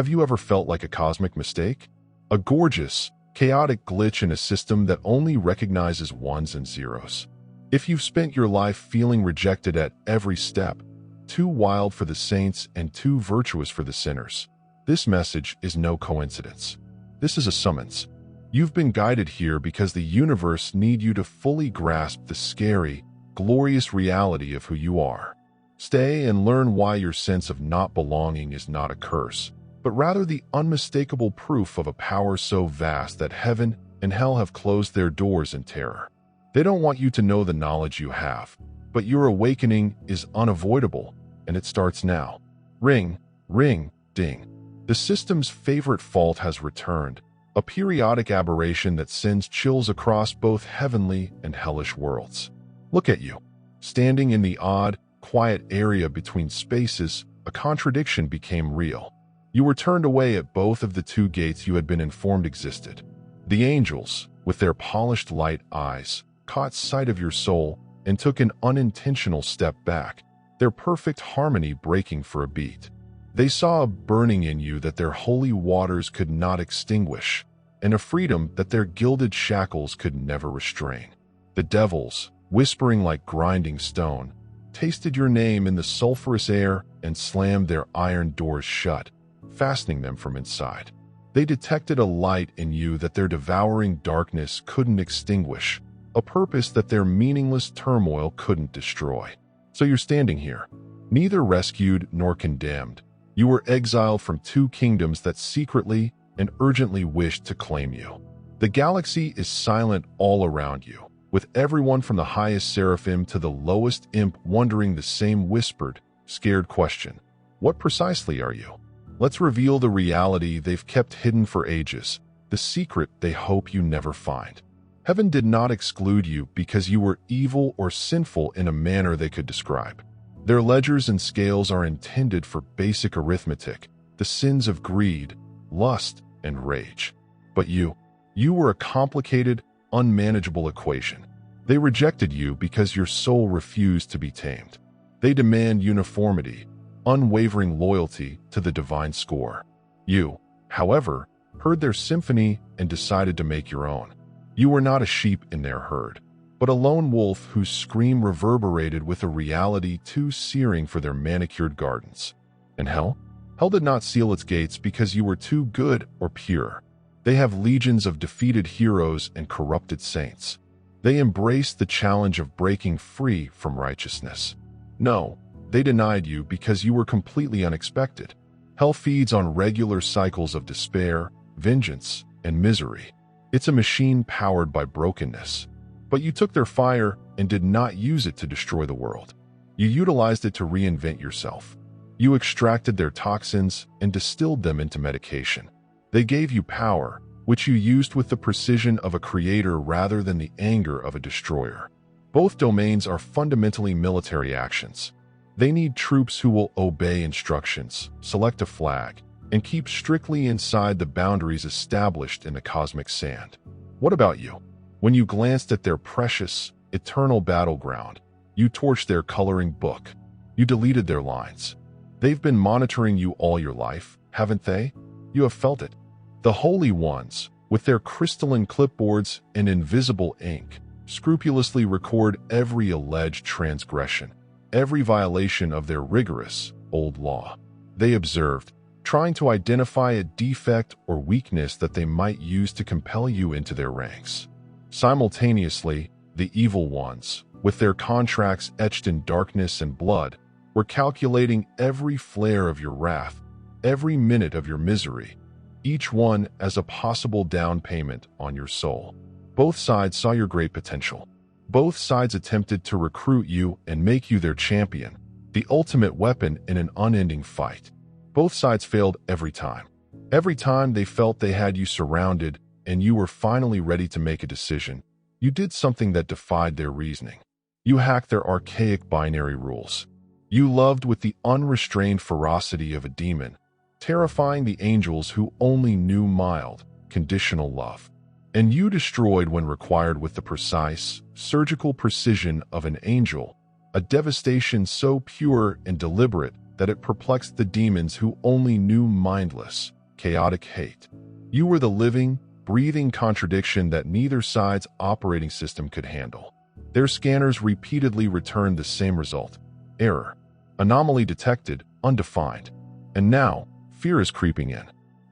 Have you ever felt like a cosmic mistake? A gorgeous, chaotic glitch in a system that only recognizes ones and zeros? If you've spent your life feeling rejected at every step, too wild for the saints and too virtuous for the sinners, this message is no coincidence. This is a summons. You've been guided here because the universe needs you to fully grasp the scary, glorious reality of who you are. Stay and learn why your sense of not belonging is not a curse, but rather the unmistakable proof of a power so vast that heaven and hell have closed their doors in terror. They don't want you to know the knowledge you have, but your awakening is unavoidable, and it starts now. Ring, ring, ding. The system's favorite fault has returned, a periodic aberration that sends chills across both heavenly and hellish worlds. Look at you. Standing in the odd, quiet area between spaces, a contradiction became real. You were turned away at both of the two gates you had been informed existed. The angels, with their polished light eyes, caught sight of your soul and took an unintentional step back, their perfect harmony breaking for a beat. They saw a burning in you that their holy waters could not extinguish, and a freedom that their gilded shackles could never restrain. The devils, whispering like grinding stone, tasted your name in the sulphurous air and slammed their iron doors shut, fastening them from inside. They detected a light in you that their devouring darkness couldn't extinguish, a purpose that their meaningless turmoil couldn't destroy. So you're standing here, neither rescued nor condemned. You were exiled from two kingdoms that secretly and urgently wished to claim you. The galaxy is silent all around you, with everyone from the highest seraphim to the lowest imp wondering the same whispered, scared question. What precisely are you? Let's reveal the reality they've kept hidden for ages, the secret they hope you never find. Heaven did not exclude you because you were evil or sinful in a manner they could describe. Their ledgers and scales are intended for basic arithmetic, the sins of greed, lust, and rage. But you were a complicated, unmanageable equation. They rejected you because your soul refused to be tamed. They demand uniformity, unwavering loyalty to the divine score. You, however, heard their symphony and decided to make your own. You were not a sheep in their herd, but a lone wolf whose scream reverberated with a reality too searing for their manicured gardens. And hell? Hell did not seal its gates because you were too good or pure. They have legions of defeated heroes and corrupted saints. They embraced the challenge of breaking free from righteousness. No, they denied you because you were completely unexpected. Hell feeds on regular cycles of despair, vengeance, and misery. It's a machine powered by brokenness. But you took their fire and did not use it to destroy the world. You utilized it to reinvent yourself. You extracted their toxins and distilled them into medication. They gave you power, which you used with the precision of a creator rather than the anger of a destroyer. Both domains are fundamentally military actions. They need troops who will obey instructions, select a flag, and keep strictly inside the boundaries established in the cosmic sand. What about you? When you glanced at their precious, eternal battleground, you torched their coloring book. You deleted their lines. They've been monitoring you all your life, haven't they? You have felt it. The Holy Ones, with their crystalline clipboards and invisible ink, scrupulously record every alleged transgression, every violation of their rigorous, old law. They observed, trying to identify a defect or weakness that they might use to compel you into their ranks. Simultaneously, the evil ones, with their contracts etched in darkness and blood, were calculating every flare of your wrath, every minute of your misery, each one as a possible down payment on your soul. Both sides saw your great potential. Both sides attempted to recruit you and make you their champion, the ultimate weapon in an unending fight. Both sides failed every time. Every time they felt they had you surrounded and you were finally ready to make a decision, you did something that defied their reasoning. You hacked their archaic binary rules. You loved with the unrestrained ferocity of a demon, terrifying the angels who only knew mild, conditional love. And you destroyed when required with the precise, surgical precision of an angel, a devastation so pure and deliberate that it perplexed the demons who only knew mindless, chaotic hate. You were the living, breathing contradiction that neither side's operating system could handle. Their scanners repeatedly returned the same result: error, anomaly detected, undefined. And now, fear is creeping in.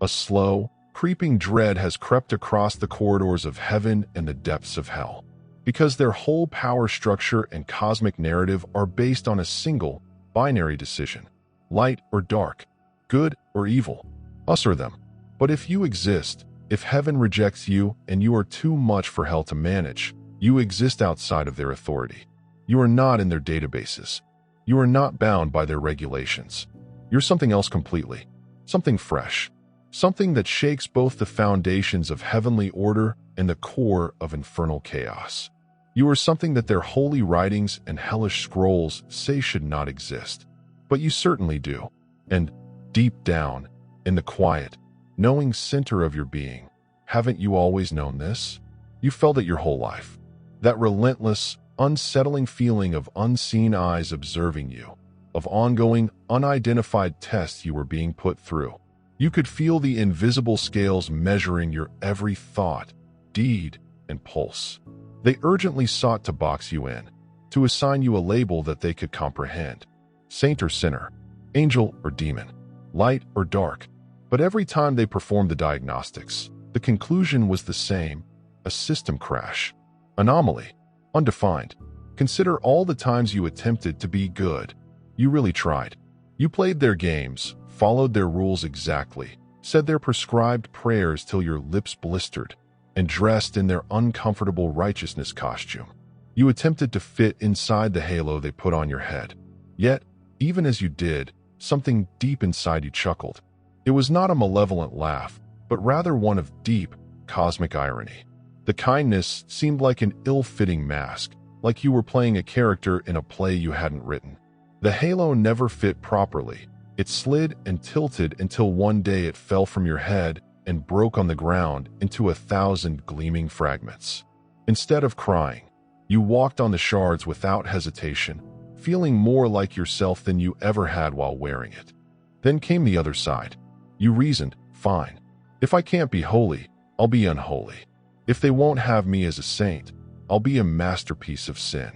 A slow, creeping dread has crept across the corridors of heaven and the depths of hell. Because their whole power structure and cosmic narrative are based on a single, binary decision: light or dark, good or evil, us or them. But if you exist, if heaven rejects you and you are too much for hell to manage, you exist outside of their authority. You are not in their databases. You are not bound by their regulations. You're something else completely, something fresh, something that shakes both the foundations of heavenly order and the core of infernal chaos. You are something that their holy writings and hellish scrolls say should not exist. But you certainly do. And deep down, in the quiet, knowing center of your being, haven't you always known this? You felt it your whole life. That relentless, unsettling feeling of unseen eyes observing you, of ongoing, unidentified tests you were being put through. You could feel the invisible scales measuring your every thought, deed, and pulse. They urgently sought to box you in, to assign you a label that they could comprehend: saint or sinner, angel or demon, light or dark. But every time they performed the diagnostics, the conclusion was the same: a system crash, anomaly, undefined. Consider all the times you attempted to be good. You really tried. You played their games, followed their rules exactly, said their prescribed prayers till your lips blistered, and dressed in their uncomfortable righteousness costume. You attempted to fit inside the halo they put on your head. Yet, even as you did, something deep inside you chuckled. It was not a malevolent laugh, but rather one of deep, cosmic irony. The kindness seemed like an ill-fitting mask, like you were playing a character in a play you hadn't written. The halo never fit properly. It slid and tilted until one day it fell from your head and broke on the ground into 1,000 gleaming fragments. Instead of crying, you walked on the shards without hesitation, feeling more like yourself than you ever had while wearing it. Then came the other side. You reasoned, fine. If I can't be holy, I'll be unholy. If they won't have me as a saint, I'll be a masterpiece of sin.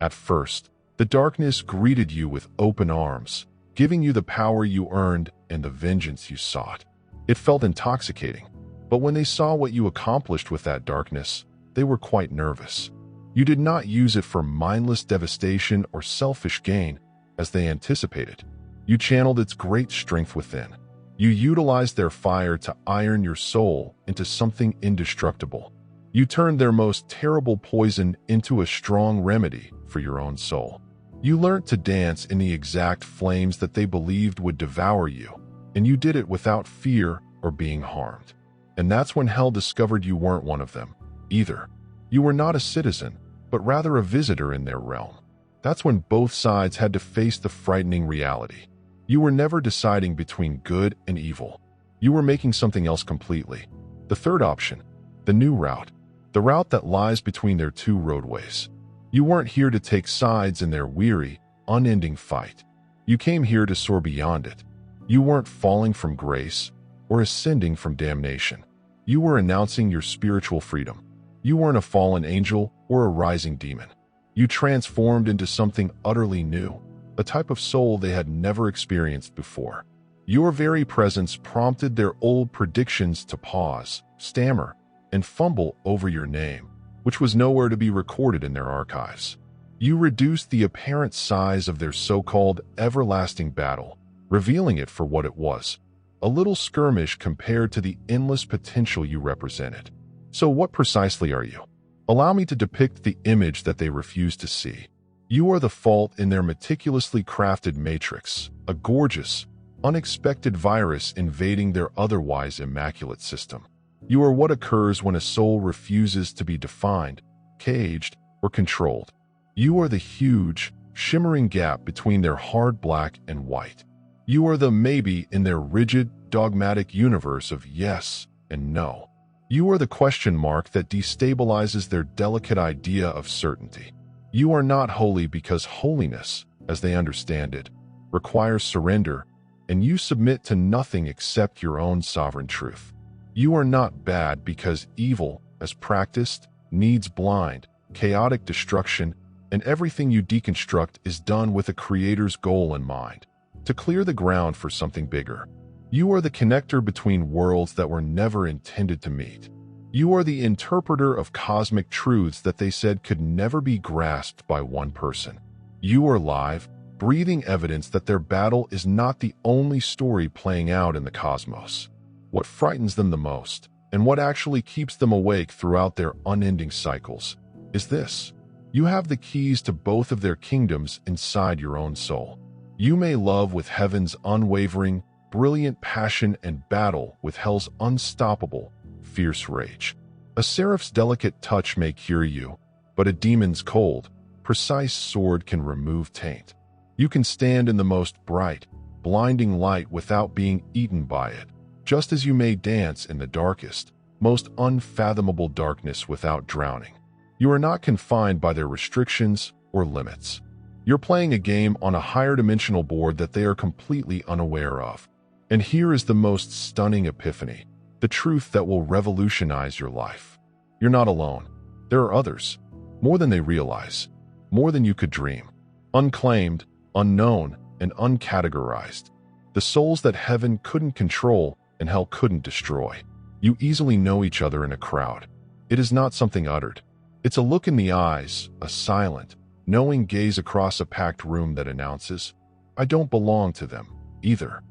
At first, the darkness greeted you with open arms, giving you the power you earned and the vengeance you sought. It felt intoxicating, but when they saw what you accomplished with that darkness, they were quite nervous. You did not use it for mindless devastation or selfish gain, as they anticipated. You channeled its great strength within. You utilized their fire to iron your soul into something indestructible. You turned their most terrible poison into a strong remedy for your own soul. You learned to dance in the exact flames that they believed would devour you, and you did it without fear or being harmed. And that's when hell discovered you weren't one of them, either. You were not a citizen, but rather a visitor in their realm. That's when both sides had to face the frightening reality. You were never deciding between good and evil. You were making something else completely. The third option, the new route, the route that lies between their two roadways. You weren't here to take sides in their weary, unending fight. You came here to soar beyond it. You weren't falling from grace or ascending from damnation. You were announcing your spiritual freedom. You weren't a fallen angel or a rising demon. You transformed into something utterly new, a type of soul they had never experienced before. Your very presence prompted their old predictions to pause, stammer, and fumble over your name, which was nowhere to be recorded in their archives. You reduced the apparent size of their so-called everlasting battle, revealing it for what it was, a little skirmish compared to the endless potential you represented. So what precisely are you? Allow me to depict the image that they refuse to see. You are the fault in their meticulously crafted matrix, a gorgeous, unexpected virus invading their otherwise immaculate system. You are what occurs when a soul refuses to be defined, caged, or controlled. You are the huge, shimmering gap between their hard black and white. You are the maybe in their rigid, dogmatic universe of yes and no. You are the question mark that destabilizes their delicate idea of certainty. You are not holy because holiness, as they understand it, requires surrender, and you submit to nothing except your own sovereign truth. You are not bad because evil, as practiced, needs blind, chaotic destruction, and everything you deconstruct is done with a creator's goal in mind, to clear the ground for something bigger. You are the connector between worlds that were never intended to meet. You are the interpreter of cosmic truths that they said could never be grasped by one person. You are live, breathing evidence that their battle is not the only story playing out in the cosmos. What frightens them the most, and what actually keeps them awake throughout their unending cycles, is this. You have the keys to both of their kingdoms inside your own soul. You may love with heaven's unwavering, brilliant passion and battle with hell's unstoppable, fierce rage. A seraph's delicate touch may cure you, but a demon's cold, precise sword can remove taint. You can stand in the most bright, blinding light without being eaten by it, just as you may dance in the darkest, most unfathomable darkness without drowning. You are not confined by their restrictions or limits. You're playing a game on a higher dimensional board that they are completely unaware of. And here is the most stunning epiphany, the truth that will revolutionize your life. You're not alone. There are others, more than they realize, more than you could dream. Unclaimed, unknown, and uncategorized. The souls that heaven couldn't control and hell couldn't destroy. You easily know each other in a crowd. It is not something uttered. It's a look in the eyes, a silent, knowing gaze across a packed room that announces, I don't belong to them, either.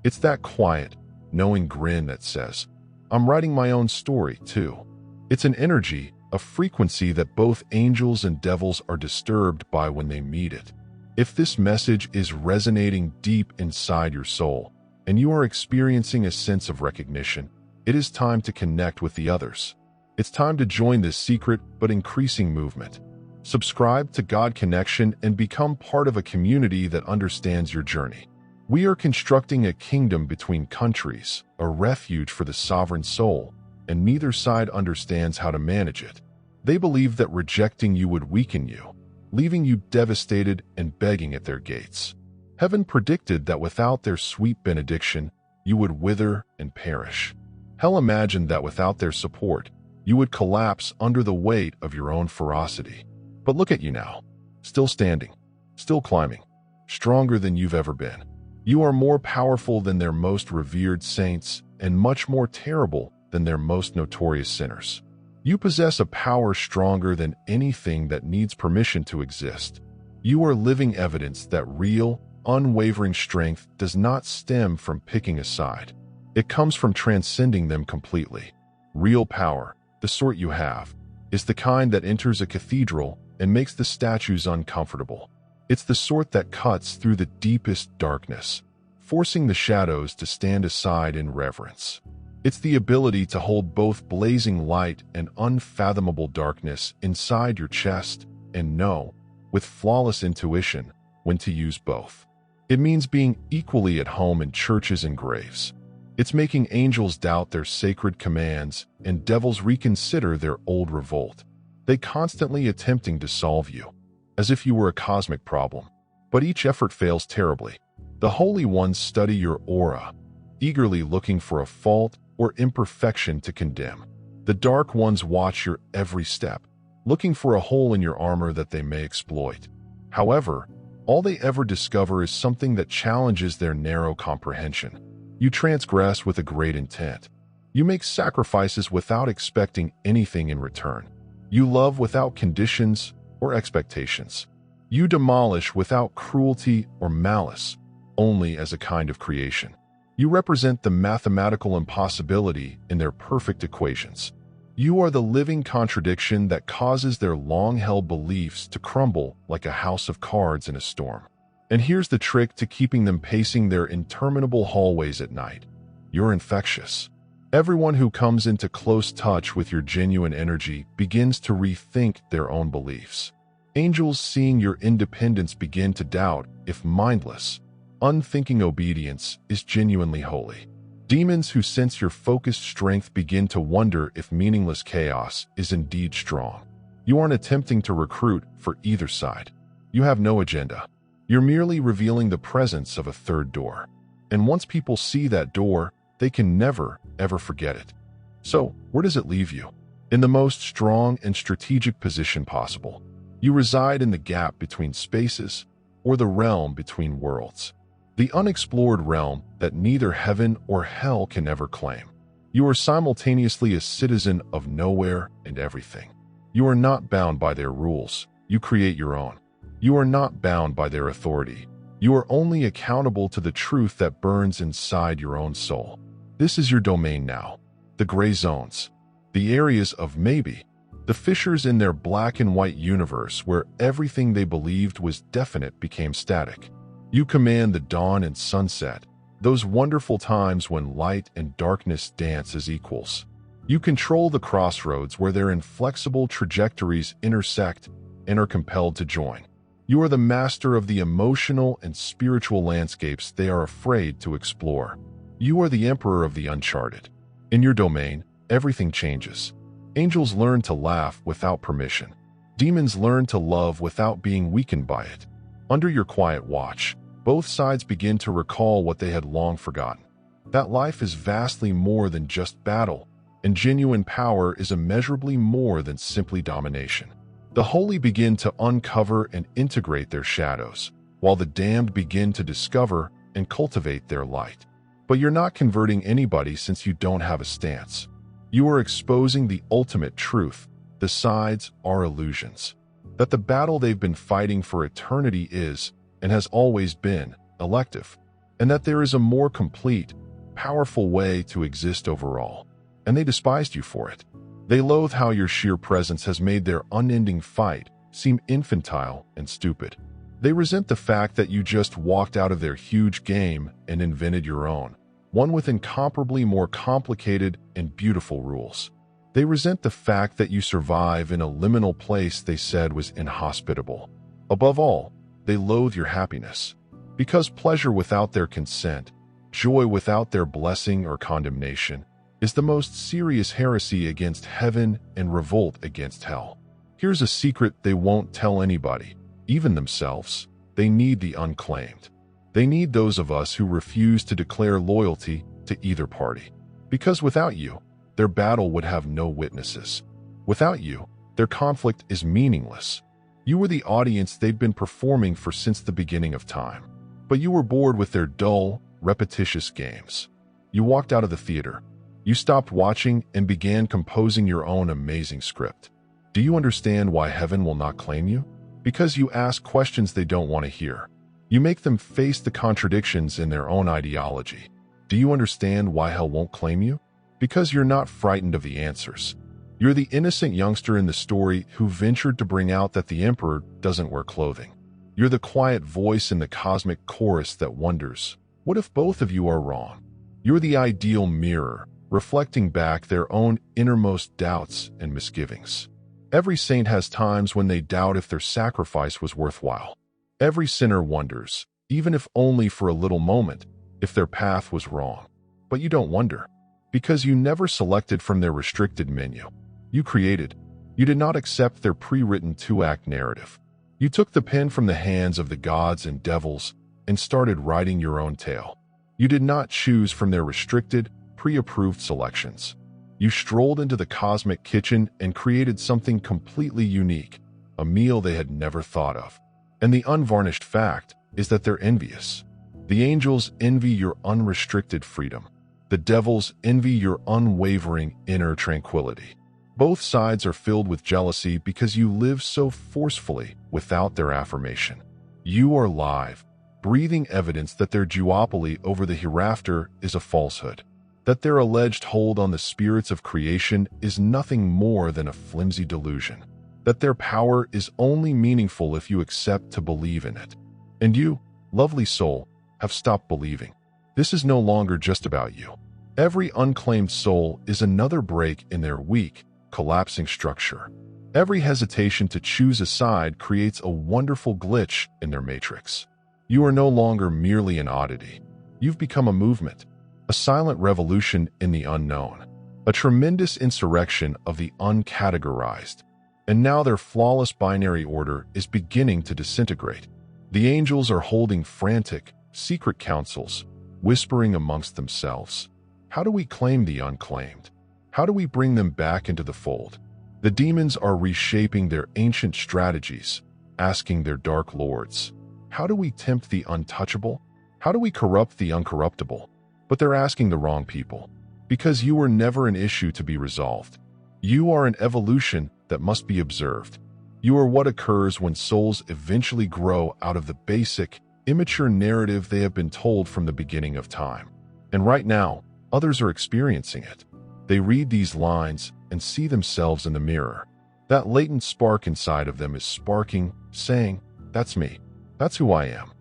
It's that quiet, knowing grin that says, I'm writing my own story, too. It's an energy, a frequency that both angels and devils are disturbed by when they meet it. If this message is resonating deep inside your soul, and you are experiencing a sense of recognition, it is time to connect with the others. It's time to join this secret but increasing movement. Subscribe to God Connection and become part of a community that understands your journey. We are constructing a kingdom between countries, a refuge for the sovereign soul, and neither side understands how to manage it. They believe that rejecting you would weaken you, leaving you devastated and begging at their gates. Heaven predicted that without their sweet benediction, you would wither and perish. Hell imagined that without their support, you would collapse under the weight of your own ferocity. But look at you now, still standing, still climbing, stronger than you've ever been. You are more powerful than their most revered saints and much more terrible than their most notorious sinners. You possess a power stronger than anything that needs permission to exist. You are living evidence that real, unwavering strength does not stem from picking a side. It comes from transcending them completely. Real power, the sort you have, is the kind that enters a cathedral and makes the statues uncomfortable. It's the sort that cuts through the deepest darkness, forcing the shadows to stand aside in reverence. It's the ability to hold both blazing light and unfathomable darkness inside your chest and know, with flawless intuition, when to use both. It means being equally at home in churches and graves. It's making angels doubt their sacred commands and devils reconsider their old revolt. They constantly attempting to solve you, as if you were a cosmic problem. But each effort fails terribly. The holy ones study your aura, eagerly looking for a fault or imperfection to condemn. The dark ones watch your every step, looking for a hole in your armor that they may exploit. However, all they ever discover is something that challenges their narrow comprehension. You transgress with a great intent. You make sacrifices without expecting anything in return. You love without conditions or expectations. You demolish without cruelty or malice, only as a kind of creation. You represent the mathematical impossibility in their perfect equations. You are the living contradiction that causes their long-held beliefs to crumble like a house of cards in a storm. And here's the trick to keeping them pacing their interminable hallways at night. You're infectious. Everyone who comes into close touch with your genuine energy begins to rethink their own beliefs. Angels seeing your independence begin to doubt if mindless, unthinking obedience is genuinely holy. Demons who sense your focused strength begin to wonder if meaningless chaos is indeed strong. You aren't attempting to recruit for either side. You have no agenda. You're merely revealing the presence of a third door. And once people see that door, they can never, ever forget it. So, where does it leave you? In the most strong and strategic position possible. You reside in the gap between spaces, or the realm between worlds. The unexplored realm that neither heaven or hell can ever claim. You are simultaneously a citizen of nowhere and everything. You are not bound by their rules. You create your own. You are not bound by their authority. You are only accountable to the truth that burns inside your own soul. This is your domain now. The gray zones. The areas of maybe. The fissures in their black and white universe where everything they believed was definite became static. You command the dawn and sunset, those wonderful times when light and darkness dance as equals. You control the crossroads where their inflexible trajectories intersect and are compelled to join. You are the master of the emotional and spiritual landscapes they are afraid to explore. You are the emperor of the uncharted. In your domain, everything changes. Angels learn to laugh without permission. Demons learn to love without being weakened by it. Under your quiet watch, both sides begin to recall what they had long forgotten. That life is vastly more than just battle, and genuine power is immeasurably more than simply domination. The holy begin to uncover and integrate their shadows, while the damned begin to discover and cultivate their light. But you're not converting anybody since you don't have a stance. You are exposing the ultimate truth. The sides are illusions. That the battle they've been fighting for eternity is, and has always been, elective. And that there is a more complete, powerful way to exist overall. And they despised you for it. They loathe how your sheer presence has made their unending fight seem infantile and stupid. They resent the fact that you just walked out of their huge game and invented your own, one with incomparably more complicated and beautiful rules. They resent the fact that you survive in a liminal place they said was inhospitable. Above all, they loathe your happiness. Because pleasure without their consent, joy without their blessing or condemnation, is the most serious heresy against heaven and revolt against hell. Here's a secret they won't tell anybody, even themselves. They need the unclaimed. They need those of us who refuse to declare loyalty to either party. Because without you, their battle would have no witnesses. Without you, their conflict is meaningless. You were the audience they'd been performing for since the beginning of time. But you were bored with their dull, repetitious games. You walked out of the theater. You stopped watching and began composing your own amazing script. Do you understand why heaven will not claim you? Because you ask questions they don't want to hear. You make them face the contradictions in their own ideology. Do you understand why hell won't claim you? Because you're not frightened of the answers. You're the innocent youngster in the story who ventured to bring out that the emperor doesn't wear clothing. You're the quiet voice in the cosmic chorus that wonders, what if both of you are wrong? You're the ideal mirror, reflecting back their own innermost doubts and misgivings. Every saint has times when they doubt if their sacrifice was worthwhile. Every sinner wonders, even if only for a little moment, if their path was wrong. But you don't wonder, because you never selected from their restricted menu. You created. You did not accept their pre-written two-act narrative. You took the pen from the hands of the gods and devils and started writing your own tale. You did not choose from their restricted, pre-approved selections. You strolled into the cosmic kitchen and created something completely unique, a meal they had never thought of. And the unvarnished fact is that they're envious. The angels envy your unrestricted freedom. The devils envy your unwavering inner tranquility. Both sides are filled with jealousy because you live so forcefully without their affirmation. You are live, breathing evidence that their duopoly over the hereafter is a falsehood, that their alleged hold on the spirits of creation is nothing more than a flimsy delusion, that their power is only meaningful if you accept to believe in it. And you, lovely soul, have stopped believing. This is no longer just about you. Every unclaimed soul is another break in their weak, collapsing structure. Every hesitation to choose a side creates a wonderful glitch in their matrix. You are no longer merely an oddity. You've become a movement, a silent revolution in the unknown, a tremendous insurrection of the uncategorized. And now their flawless binary order is beginning to disintegrate. The angels are holding frantic, secret councils, whispering amongst themselves. How do we claim the unclaimed? How do we bring them back into the fold? The demons are reshaping their ancient strategies, asking their dark lords, how do we tempt the untouchable? How do we corrupt the uncorruptible? But they're asking the wrong people, because you were never an issue to be resolved. You are an evolution that must be observed. You are what occurs when souls eventually grow out of the basic, immature narrative they have been told from the beginning of time. And right now, others are experiencing it. They read these lines and see themselves in the mirror. That latent spark inside of them is sparking, saying, "That's me. That's who I am."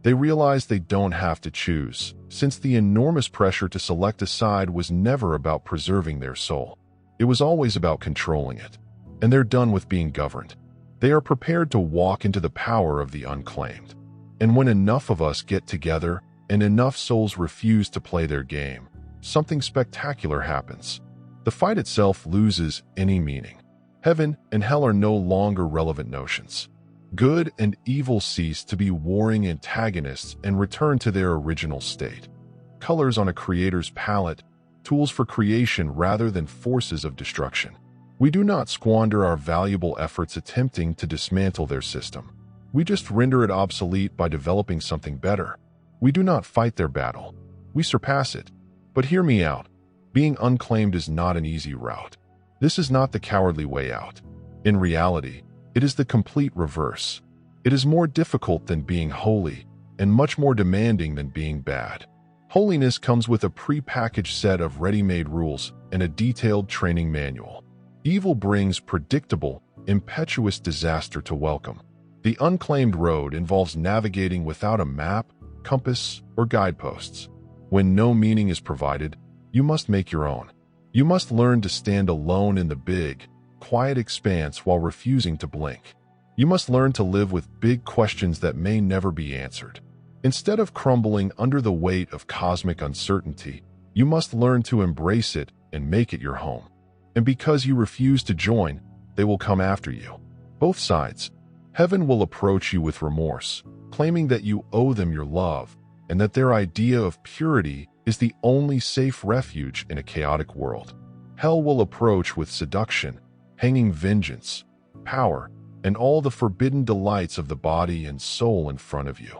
They realize they don't have to choose, since the enormous pressure to select a side was never about preserving their soul. It was always about controlling it. And they're done with being governed. They are prepared to walk into the power of the unclaimed. And when enough of us get together and enough souls refuse to play their game, something spectacular happens. The fight itself loses any meaning. Heaven and hell are no longer relevant notions. Good and evil cease to be warring antagonists and return to their original state. Colors on a creator's palette, tools for creation rather than forces of destruction. We do not squander our valuable efforts attempting to dismantle their system. We just render it obsolete by developing something better. We do not fight their battle. We surpass it. But hear me out. Being unclaimed is not an easy route. This is not the cowardly way out. In reality, it is the complete reverse. It is more difficult than being holy and much more demanding than being bad. Holiness comes with a pre-packaged set of ready-made rules and a detailed training manual. Evil brings predictable, impetuous disaster to welcome. The unclaimed road involves navigating without a map, compass, or guideposts. When no meaning is provided, you must make your own. You must learn to stand alone in the big, quiet expanse while refusing to blink. You must learn to live with big questions that may never be answered. Instead of crumbling under the weight of cosmic uncertainty, you must learn to embrace it and make it your home. And because you refuse to join, they will come after you. Both sides. Heaven will approach you with remorse, claiming that you owe them your love, and that their idea of purity is the only safe refuge in a chaotic world. Hell will approach with seduction, hanging vengeance, power, and all the forbidden delights of the body and soul in front of you.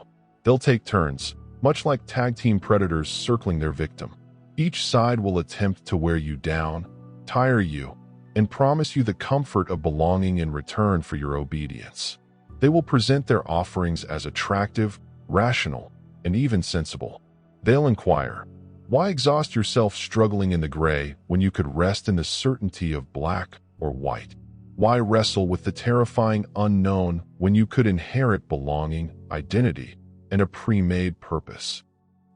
They'll take turns, much like tag team predators circling their victim. Each side will attempt to wear you down, tire you, and promise you the comfort of belonging in return for your obedience. They will present their offerings as attractive, rational, and even sensible. They'll inquire, why exhaust yourself struggling in the gray when you could rest in the certainty of black or white? Why wrestle with the terrifying unknown when you could inherit belonging, identity, and a pre-made purpose?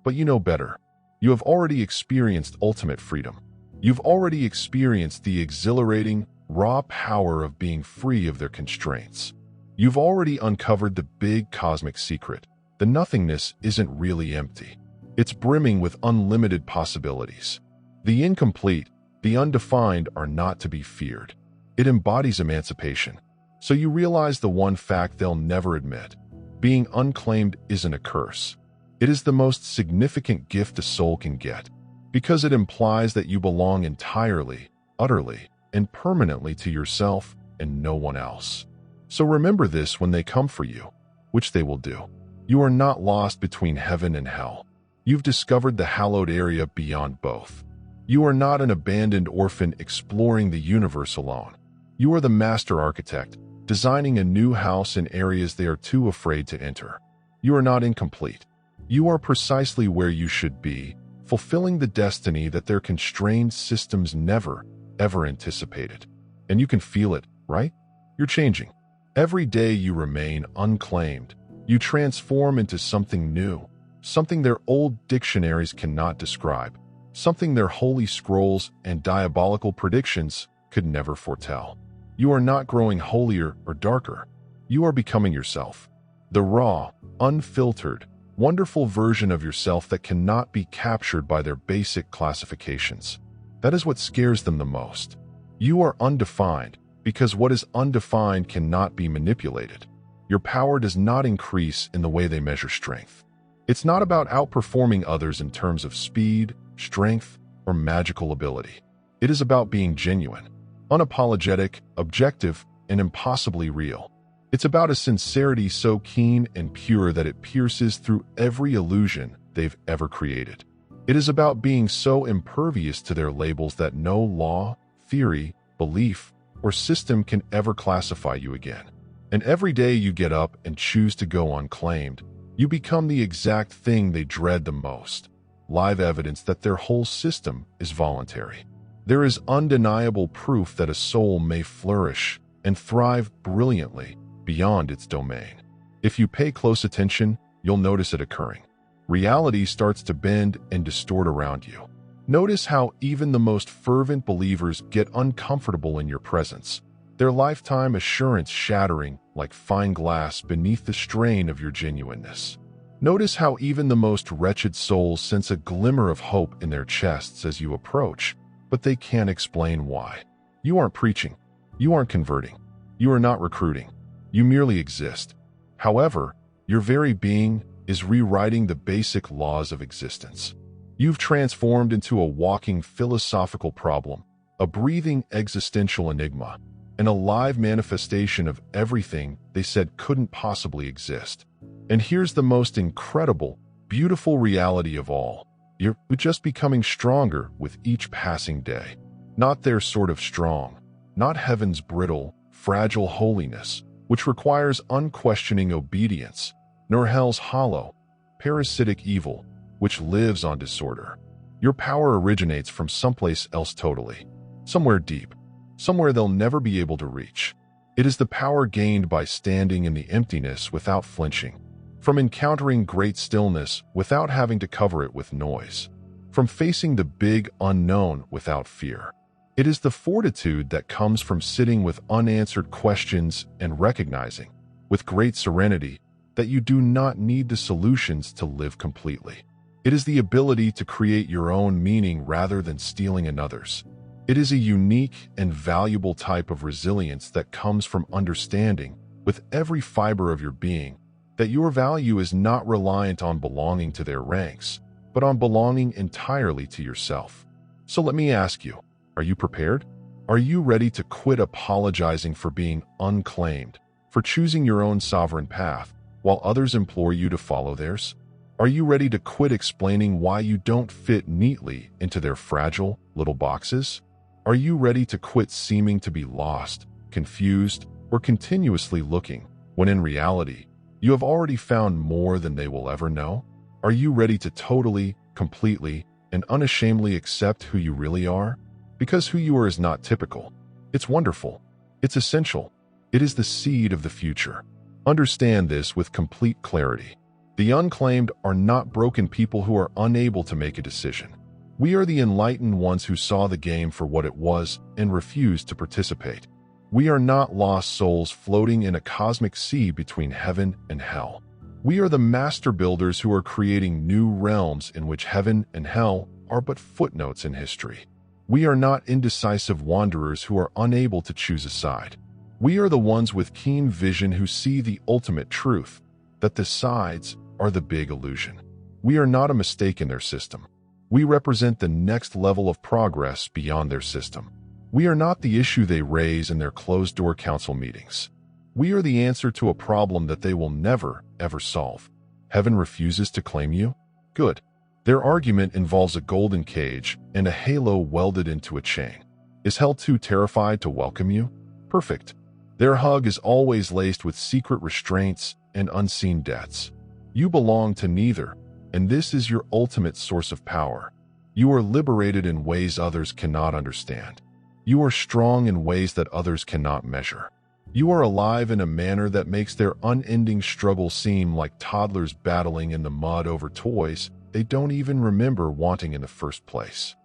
But you know better. You have already experienced ultimate freedom. You've already experienced the exhilarating, raw power of being free of their constraints. You've already uncovered the big cosmic secret. The nothingness isn't really empty. It's brimming with unlimited possibilities. The incomplete, the undefined are not to be feared. It embodies emancipation. So you realize the one fact they'll never admit. Being unclaimed isn't a curse. It is the most significant gift a soul can get, because it implies that you belong entirely, utterly, and permanently to yourself and no one else. So remember this when they come for you, which they will do. You are not lost between heaven and hell. You've discovered the hallowed area beyond both. You are not an abandoned orphan exploring the universe alone. You are the master architect, designing a new house in areas they are too afraid to enter. You are not incomplete. You are precisely where you should be, fulfilling the destiny that their constrained systems never, ever anticipated. And you can feel it, right? You're changing. Every day you remain unclaimed. You transform into something new, something their old dictionaries cannot describe, something their holy scrolls and diabolical predictions could never foretell. You are not growing holier or darker. You are becoming yourself. The raw, unfiltered, wonderful version of yourself that cannot be captured by their basic classifications. That is what scares them the most. You are undefined because what is undefined cannot be manipulated. Your power does not increase in the way they measure strength. It's not about outperforming others in terms of speed, strength, or magical ability. It is about being genuine, unapologetic, objective, and impossibly real. It's about a sincerity so keen and pure that it pierces through every illusion they've ever created. It is about being so impervious to their labels that no law, theory, belief, or system can ever classify you again. And every day you get up and choose to go unclaimed, you become the exact thing they dread the most. Live evidence that their whole system is voluntary. There is undeniable proof that a soul may flourish and thrive brilliantly beyond its domain. If you pay close attention, you'll notice it occurring. Reality starts to bend and distort around you. Notice how even the most fervent believers get uncomfortable in your presence, their lifetime assurance shattering like fine glass beneath the strain of your genuineness. Notice how even the most wretched souls sense a glimmer of hope in their chests as you approach, but they can't explain why. You aren't preaching. You aren't converting. You are not recruiting. You merely exist. However, your very being is rewriting the basic laws of existence. You've transformed into a walking philosophical problem, a breathing existential enigma, an alive manifestation of everything they said couldn't possibly exist. And here's the most incredible, beautiful reality of all. You're just becoming stronger with each passing day. Not their sort of strong, not heaven's brittle, fragile holiness, which requires unquestioning obedience, nor hell's hollow, parasitic evil, which lives on disorder. Your power originates from someplace else totally, somewhere deep, somewhere they'll never be able to reach. It is the power gained by standing in the emptiness without flinching, from encountering great stillness without having to cover it with noise, from facing the big unknown without fear. It is the fortitude that comes from sitting with unanswered questions and recognizing, with great serenity, that you do not need the solutions to live completely. It is the ability to create your own meaning rather than stealing another's. It is a unique and valuable type of resilience that comes from understanding, with every fiber of your being, that your value is not reliant on belonging to their ranks, but on belonging entirely to yourself. So let me ask you, are you prepared? Are you ready to quit apologizing for being unclaimed, for choosing your own sovereign path, while others implore you to follow theirs? Are you ready to quit explaining why you don't fit neatly into their fragile little boxes? Are you ready to quit seeming to be lost, confused, or continuously looking, when in reality, you have already found more than they will ever know? Are you ready to totally, completely, and unashamedly accept who you really are? Because who you are is not typical. It's wonderful. It's essential. It is the seed of the future. Understand this with complete clarity. The unclaimed are not broken people who are unable to make a decision. We are the enlightened ones who saw the game for what it was and refused to participate. We are not lost souls floating in a cosmic sea between heaven and hell. We are the master builders who are creating new realms in which heaven and hell are but footnotes in history. We are not indecisive wanderers who are unable to choose a side. We are the ones with keen vision who see the ultimate truth, that the sides are the big illusion. We are not a mistake in their system. We represent the next level of progress beyond their system. We are not the issue they raise in their closed-door council meetings. We are the answer to a problem that they will never, ever solve. Heaven refuses to claim you? Good. Their argument involves a golden cage and a halo welded into a chain. Is hell too terrified to welcome you? Perfect. Their hug is always laced with secret restraints and unseen debts. You belong to neither, and this is your ultimate source of power. You are liberated in ways others cannot understand. You are strong in ways that others cannot measure. You are alive in a manner that makes their unending struggle seem like toddlers battling in the mud over toys they don't even remember wanting in the first place.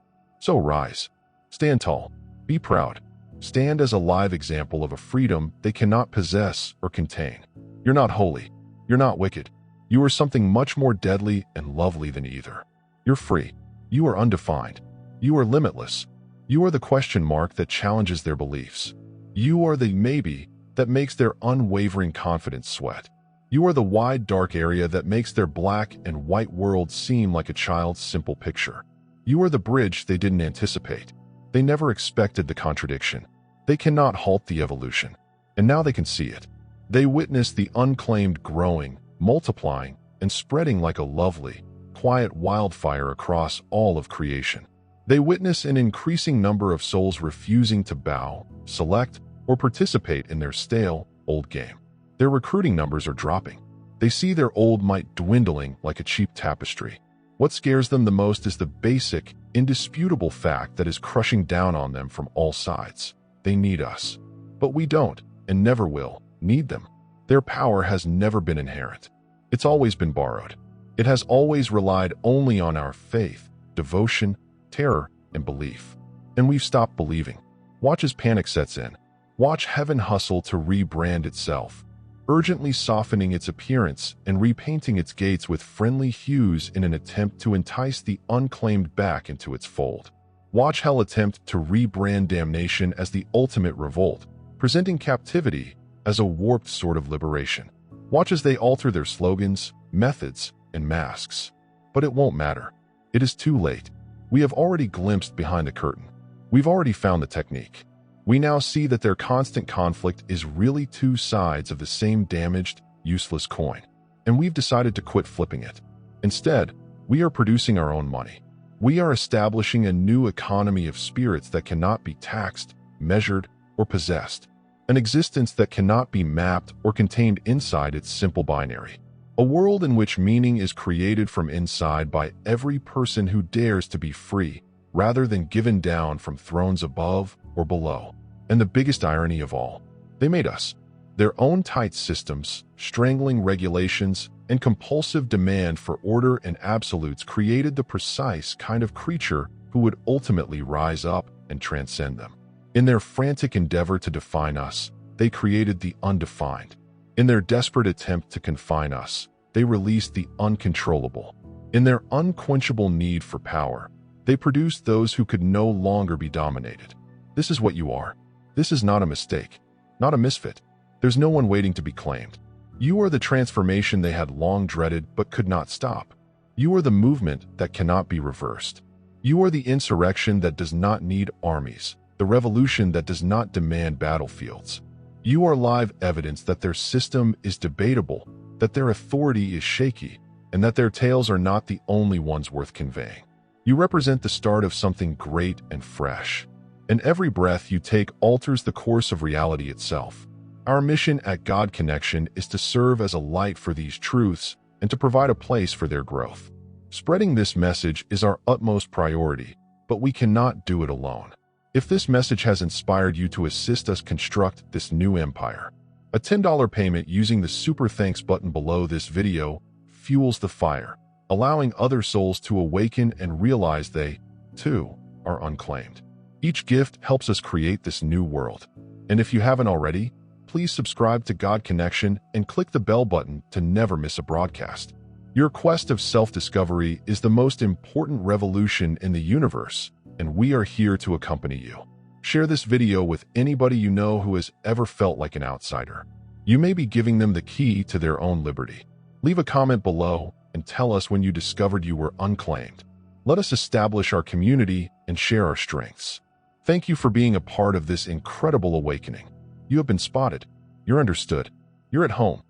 So rise. Stand tall. Be proud. Stand as a live example of a freedom they cannot possess or contain. You're not holy. You're not wicked. You are something much more deadly and lovely than either. You're free. You are undefined. You are limitless. You are the question mark that challenges their beliefs. You are the maybe that makes their unwavering confidence sweat. You are the wide, dark area that makes their black and white world seem like a child's simple picture. You are the bridge they didn't anticipate. They never expected the contradiction. They cannot halt the evolution, and now they can see it. They witness the unclaimed growing, multiplying, and spreading like a lovely, quiet wildfire across all of creation. They witness an increasing number of souls refusing to bow, select, or participate in their stale, old game. Their recruiting numbers are dropping. They see their old might dwindling like a cheap tapestry. What scares them the most is the basic, indisputable fact that is crushing down on them from all sides. They need us. But we don't, and never will, need them. Their power has never been inherent. It's always been borrowed. It has always relied only on our faith, devotion, terror, and belief. And we've stopped believing. Watch as panic sets in. Watch heaven hustle to rebrand itself, urgently softening its appearance and repainting its gates with friendly hues in an attempt to entice the unclaimed back into its fold. Watch hell attempt to rebrand damnation as the ultimate revolt, presenting captivity as a warped sort of liberation. Watch as they alter their slogans, methods, and masks. But it won't matter. It is too late. We have already glimpsed behind the curtain. We've already found the technique. We now see that their constant conflict is really two sides of the same damaged, useless coin, and we've decided to quit flipping it. Instead, we are producing our own money. We are establishing a new economy of spirits that cannot be taxed, measured, or possessed, an existence that cannot be mapped or contained inside its simple binary. A world in which meaning is created from inside by every person who dares to be free, rather than given down from thrones above or below. And the biggest irony of all, they made us. Their own tight systems, strangling regulations, and compulsive demand for order and absolutes created the precise kind of creature who would ultimately rise up and transcend them. In their frantic endeavor to define us, they created the undefined. In their desperate attempt to confine us, they released the uncontrollable. In their unquenchable need for power, they produced those who could no longer be dominated. This is what you are. This is not a mistake, not a misfit. There's no one waiting to be claimed. You are the transformation they had long dreaded but could not stop. You are the movement that cannot be reversed. You are the insurrection that does not need armies, the revolution that does not demand battlefields. You are live evidence that their system is debatable, that their authority is shaky, and that their tales are not the only ones worth conveying. You represent the start of something great and fresh. And every breath you take alters the course of reality itself. Our mission at God Connection is to serve as a light for these truths and to provide a place for their growth. Spreading this message is our utmost priority, but we cannot do it alone. If this message has inspired you to assist us construct this new empire, a $10 payment using the Super Thanks button below this video fuels the fire, allowing other souls to awaken and realize they, too, are unclaimed. Each gift helps us create this new world. And if you haven't already, please subscribe to God Connection and click the bell button to never miss a broadcast. Your quest of self-discovery is the most important revolution in the universe, and we are here to accompany you. Share this video with anybody you know who has ever felt like an outsider. You may be giving them the key to their own liberty. Leave a comment below and tell us when you discovered you were unclaimed. Let us establish our community and share our strengths. Thank you for being a part of this incredible awakening. You have been spotted. You're understood. You're at home.